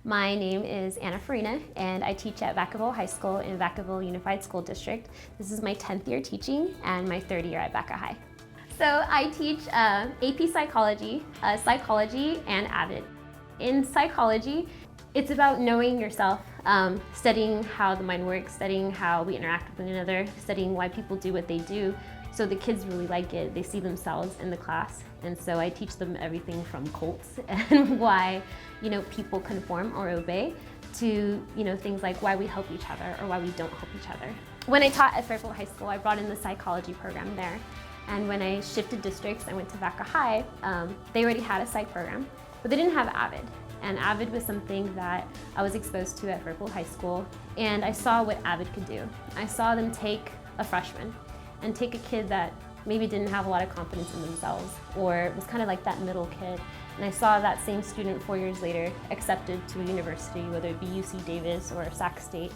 My name is Farina, and I teach at Vacaville High School in Vacaville Unified School District. This is my 10th year teaching and my 3rd year at Vaca High. So I teach AP Psychology, Psychology, and AVID. In psychology, it's about knowing yourself, studying how the mind works, studying how we interact with one another, studying why people do what they do. So the kids really like it. They see themselves in the class. And so I teach them everything from cults and why, people conform or obey to, things like why we help each other or why we don't help each other. When I taught at Fairfield High School, I brought in the psychology program there. And when I shifted districts, I went to Vaca High, they already had a psych program, but they didn't have AVID. And AVID was something that I was exposed to at Fairfield High School, and I saw what AVID could do. I saw them take a freshman and take a kid that maybe didn't have a lot of confidence in themselves or was kind of like that middle kid. And I saw that same student 4 years later accepted to a university, whether it be UC Davis or Sac State,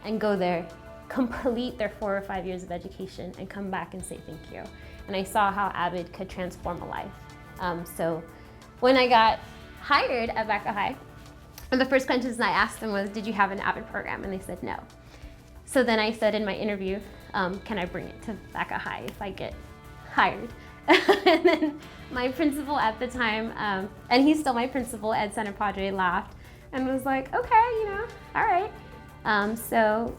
and go there, complete their 4 or 5 years of education and come back and say thank you. And I saw how AVID could transform a life. So when I got hired at Vaca High, one of the first questions I asked them was, did you have an AVID program? And they said no. So then I said in my interview, can I bring it to Vaca High if I get hired? And then my principal at the time, and he's still my principal, Ed Santa Padre, laughed and was like, okay, all right. So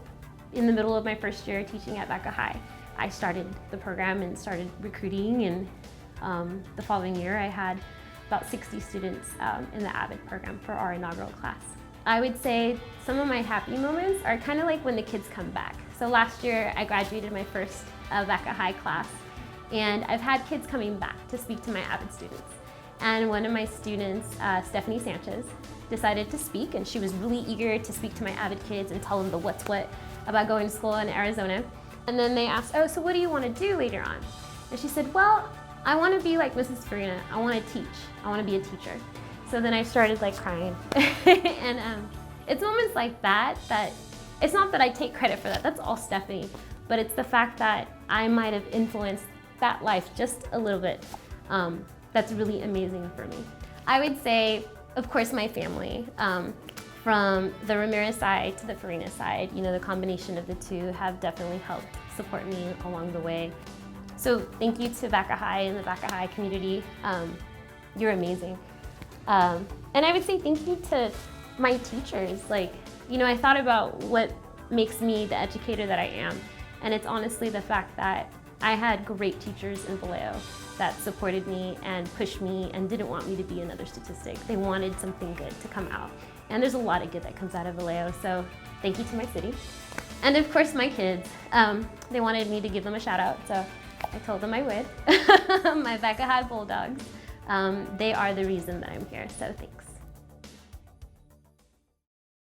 in the middle of my first year teaching at Vaca High, I started the program and started recruiting, and the following year I had about 60 students in the AVID program for our inaugural class. I would say some of my happy moments are kind of like when the kids come back. So last year I graduated my first Vaca High class, and I've had kids coming back to speak to my AVID students. And one of my students, Stephanie Sanchez, decided to speak, and she was really eager to speak to my AVID kids and tell them the what's what about going to school in Arizona. And then they asked, oh, so what do you want to do later on? And she said, well, I want to be like Mrs. Farina. I want to teach. I want to be a teacher. So then I started crying. And it's moments like that it's not that I take credit for that. That's all Stephanie. But it's the fact that I might have influenced that life just a little bit. That's really amazing for me. I would say, of course, my family. From the Ramirez side to the Farina side, the combination of the two have definitely helped support me along the way. So thank you to Vaca High and the Vaca High community. You're amazing. And I would say thank you to my teachers. I thought about what makes me the educator that I am. And it's honestly the fact that I had great teachers in Vallejo that supported me and pushed me and didn't want me to be another statistic. They wanted something good to come out. And there's a lot of good that comes out of Vallejo, so thank you to my city. And of course my kids. They wanted me to give them a shout out, so I told them I would. My Vaca High Bulldogs. They are the reason that I'm here, so thanks.